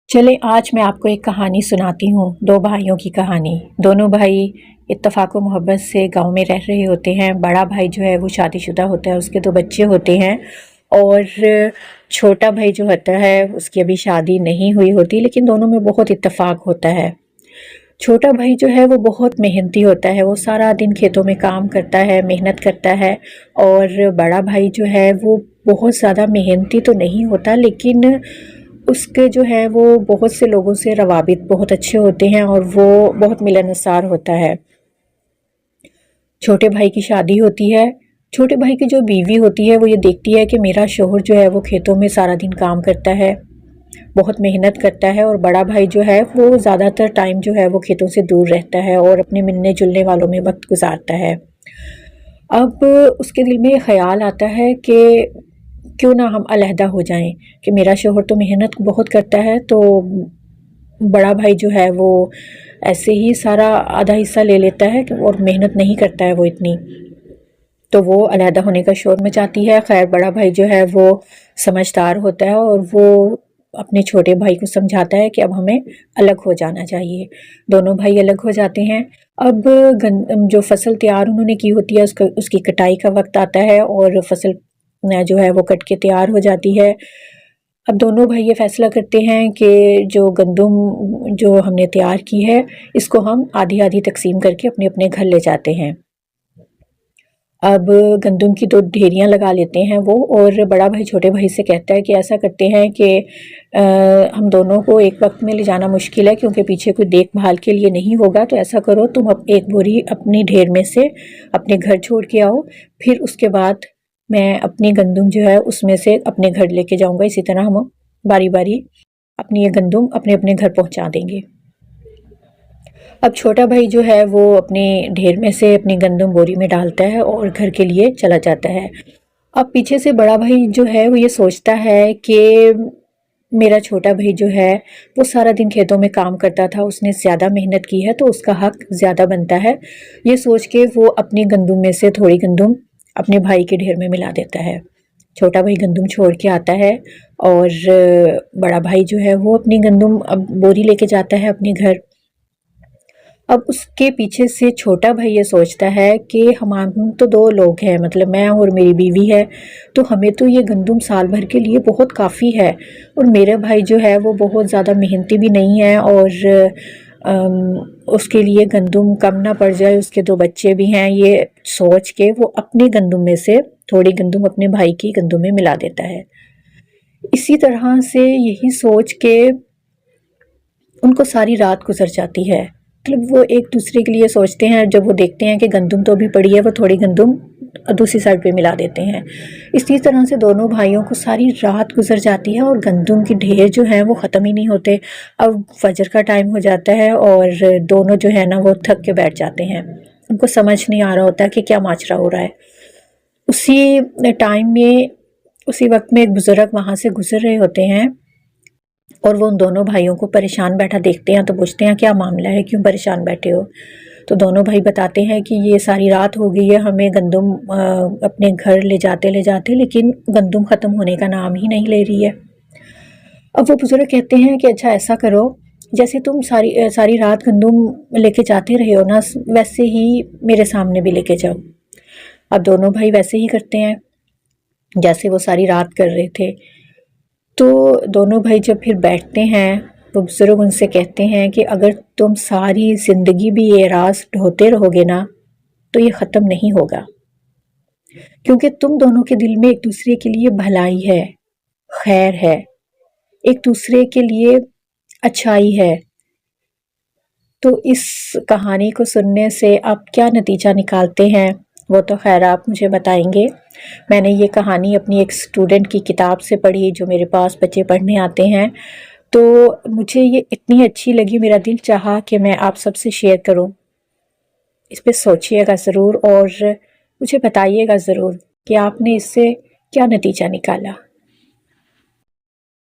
چلیں آج میں آپ کو ایک کہانی سناتی ہوں، دو بھائیوں کی کہانی۔ دونوں بھائی اتفاق و محبت سے گاؤں میں رہ رہے ہوتے ہیں۔ بڑا بھائی جو ہے وہ شادی شدہ ہوتا ہے، اس کے 2 بچے ہوتے ہیں، اور چھوٹا بھائی جو ہوتا ہے اس کی ابھی شادی نہیں ہوئی ہوتی، لیکن دونوں میں بہت اتفاق ہوتا ہے۔ چھوٹا بھائی جو ہے وہ بہت محنتی ہوتا ہے، وہ سارا دن کھیتوں میں کام کرتا ہے، محنت کرتا ہے، اور بڑا بھائی جو ہے وہ بہت زیادہ محنتی تو نہیں ہوتا، لیکن اس کے جو ہے وہ بہت سے لوگوں سے روابط بہت اچھے ہوتے ہیں، اور وہ بہت ملنسار ہوتا ہے۔ چھوٹے بھائی کی شادی ہوتی ہے۔ چھوٹے بھائی کی جو بیوی ہوتی ہے وہ یہ دیکھتی ہے کہ میرا شوہر جو ہے وہ کھیتوں میں سارا دن کام کرتا ہے، بہت محنت کرتا ہے، اور بڑا بھائی جو ہے وہ زیادہ تر ٹائم جو ہے وہ کھیتوں سے دور رہتا ہے اور اپنے ملنے جلنے والوں میں وقت گزارتا ہے۔ اب اس کے دل میں یہ خیال آتا ہے کہ کیوں نہ ہم علیحدہ ہو جائیں، کہ میرا شوہر تو محنت بہت کرتا ہے، تو بڑا بھائی جو ہے وہ ایسے ہی سارا آدھا حصہ لے لیتا ہے اور محنت نہیں کرتا ہے وہ اتنی، تو وہ علیحدہ ہونے کا شور مچاتی ہے۔ خیر بڑا بھائی جو ہے وہ سمجھدار ہوتا ہے، اور وہ اپنے چھوٹے بھائی کو سمجھاتا ہے کہ اب ہمیں الگ ہو جانا چاہیے۔ دونوں بھائی الگ ہو جاتے ہیں۔ اب جو فصل تیار انہوں نے کی ہوتی ہے اس کی کٹائی کا وقت آتا ہے، اور فصل جو ہے وہ کٹ کے تیار ہو جاتی ہے۔ اب دونوں بھائی یہ فیصلہ کرتے ہیں کہ جو گندم جو ہم نے تیار کی ہے اس کو ہم آدھی آدھی تقسیم کر کے اپنے اپنے گھر لے جاتے ہیں۔ اب گندم کی 2 ڈھیریاں لگا لیتے ہیں وہ، اور بڑا بھائی چھوٹے بھائی سے کہتا ہے کہ ایسا کرتے ہیں کہ ہم دونوں کو ایک وقت میں لے جانا مشکل ہے، کیونکہ پیچھے کوئی دیکھ بھال کے لیے نہیں ہوگا، تو ایسا کرو تم ایک بوری اپنی ڈھیر میں سے اپنے گھر چھوڑ کے آؤ، پھر اس کے بعد میں اپنی گندم جو ہے اس میں سے اپنے گھر لے کے جاؤں گا۔ اسی طرح ہم باری باری اپنی یہ گندم اپنے اپنے گھر پہنچا دیں گے۔ اب چھوٹا بھائی جو ہے وہ اپنے ڈھیر میں سے اپنی گندم بوری میں ڈالتا ہے اور گھر کے لیے چلا جاتا ہے۔ اب پیچھے سے بڑا بھائی جو ہے وہ یہ سوچتا ہے کہ میرا چھوٹا بھائی جو ہے وہ سارا دن کھیتوں میں کام کرتا تھا، اس نے زیادہ محنت کی ہے تو اس کا حق زیادہ بنتا ہے۔ یہ سوچ کے وہ اپنی گندم میں سے تھوڑی گندم اپنے بھائی کے ڈھیر میں ملا دیتا ہے۔ چھوٹا بھائی گندم چھوڑ کے آتا ہے، اور بڑا بھائی جو ہے وہ اپنی گندم اب بوری لے کے جاتا ہے اپنے گھر۔ اب اس کے پیچھے سے چھوٹا بھائی یہ سوچتا ہے کہ ہم تو 2 لوگ ہیں، مطلب میں اور میری بیوی ہے، تو ہمیں تو یہ گندم سال بھر کے لیے بہت کافی ہے، اور میرا بھائی جو ہے وہ بہت زیادہ محنتی بھی نہیں ہے، اور اس کے لیے گندم کم نہ پڑ جائے، اس کے 2 بچے بھی ہیں۔ یہ سوچ کے وہ اپنی گندم میں سے تھوڑی گندم اپنے بھائی کی گندم میں ملا دیتا ہے۔ اسی طرح سے یہی سوچ کے ان کو ساری رات گزر جاتی ہے، مطلب وہ ایک دوسرے کے لیے سوچتے ہیں، جب وہ دیکھتے ہیں کہ گندم تو بھی پڑی ہے وہ تھوڑی گندم دوسری سائڈ پہ ملا دیتے ہیں۔ اسی طرح سے دونوں بھائیوں کو ساری رات گزر جاتی ہے، اور گندم کی ڈھیر جو ہیں وہ ختم ہی نہیں ہوتے۔ اب فجر کا ٹائم ہو جاتا ہے، اور دونوں جو ہے نا وہ تھک کے بیٹھ جاتے ہیں، ان کو سمجھ نہیں آ رہا ہوتا کہ کیا ماجرا ہو رہا ہے۔ اسی ٹائم میں اسی وقت میں ایک بزرگ وہاں سے گزر رہے ہوتے ہیں، اور وہ ان دونوں بھائیوں کو پریشان بیٹھا دیکھتے ہیں، تو پوچھتے ہیں کیا معاملہ ہے، کیوں پریشان بیٹھے ہو؟ تو دونوں بھائی بتاتے ہیں کہ یہ ساری رات ہو گئی ہے، ہمیں گندم اپنے گھر لے جاتے لیکن گندم ختم ہونے کا نام ہی نہیں لے رہی ہے۔ اب وہ بزرگ کہتے ہیں کہ اچھا ایسا کرو، جیسے تم ساری رات گندم لے کے جاتے رہے ہو نا، ویسے ہی میرے سامنے بھی لے کے جاؤ۔ اب دونوں بھائی ویسے ہی کرتے ہیں جیسے وہ ساری رات کر رہے تھے۔ تو دونوں بھائی جب پھر بیٹھتے ہیں، وہ بزرگ ان سے کہتے ہیں کہ اگر تم ساری زندگی بھی یہ راز ڈھوتے رہو گے نا تو یہ ختم نہیں ہوگا، کیونکہ تم دونوں کے دل میں ایک دوسرے کے لیے بھلائی ہے، خیر ہے، ایک دوسرے کے لیے اچھائی ہے۔ تو اس کہانی کو سننے سے آپ کیا نتیجہ نکالتے ہیں وہ تو خیر آپ مجھے بتائیں گے۔ میں نے یہ کہانی اپنی ایک اسٹوڈنٹ کی کتاب سے پڑھی، جو میرے پاس بچے پڑھنے آتے ہیں، تو مجھے یہ اتنی اچھی لگی، میرا دل چاہا کہ میں آپ سب سے شیئر کروں۔ اس پہ سوچئے گا ضرور، اور مجھے بتائیے گا ضرور کہ آپ نے اس سے کیا نتیجہ نکالا۔